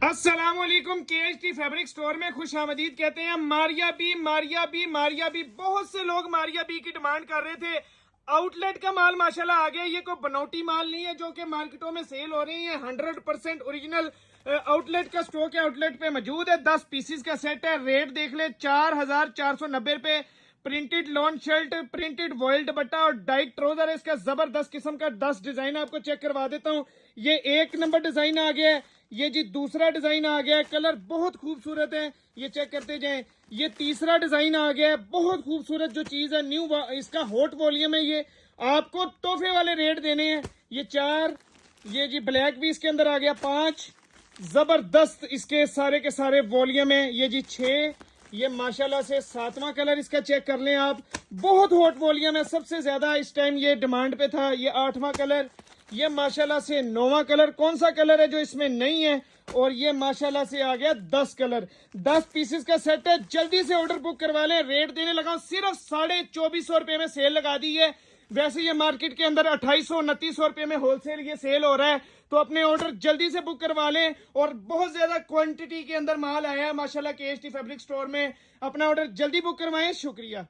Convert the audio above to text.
अस्सलाम वालेकुम। KHT fabric store में खुश आमदीद कहते हैं। मारिया बी मारिया बी मारिया बी, बहुत से लोग मारिया बी की डिमांड कर रहे थे। आउटलेट का माल माशाल्लाह आ गया। ये कोई बनौटी माल नहीं है जो कि मार्केटों में सेल हो रही है। 100% ओरिजिनल आउटलेट का स्टॉक है, आउटलेट पे मौजूद है। 10 पीसीस का सेट है। रेट देख ले 4490 रुपए। Printed lawn shirt, printed vial दुपट्टा और डाइट ट्राउजर है इसका। जबरदस्त किस्म का 10 डिजाइन आपको चेक करवा देता हूँ। ये 1 नंबर डिजाइन आ गया है। ये जी दूसरा डिजाइन आ गया है, कलर बहुत खूबसूरत है, ये चेक करते जाएं। ये तीसरा डिजाइन आ गया है, बहुत खूबसूरत जो चीज है। न्यू इसका हॉट वॉल्यूम है। ये आपको तोहफे वाले रेट देने हैं। ये 4, ये जी ब्लैक भी इसके अंदर आ गया। 5 जबरदस्त इसके सारे के सारे वॉल्यूम है। ये जी 6, ये माशाल्लाह से 7वां कलर इसका चेक कर लें आप। बहुत हॉट वॉल्यूम है, सबसे ज्यादा इस टाइम ये डिमांड पे था। ये 8वां कलर, ये माशाल्लाह से 9वां कलर। कौन सा कलर है जो इसमें नहीं है? और ये माशाल्लाह से आ गया 10 कलर। 10 पीसेस का सेट है। जल्दी से ऑर्डर बुक करवा लें। रेट देने लगा सिर्फ 2450 रुपए में सेल लगा दी है। वैसे ये मार्केट के अंदर 2800-2900 रुपए में होलसेल ये सेल हो रहा है। तो अपने ऑर्डर जल्दी से बुक करवा लें। और बहुत ज्यादा क्वांटिटी के अंदर माल आया है माशाल्लाह KHT फैब्रिक स्टोर में। अपना ऑर्डर जल्दी बुक करवाएं। शुक्रिया।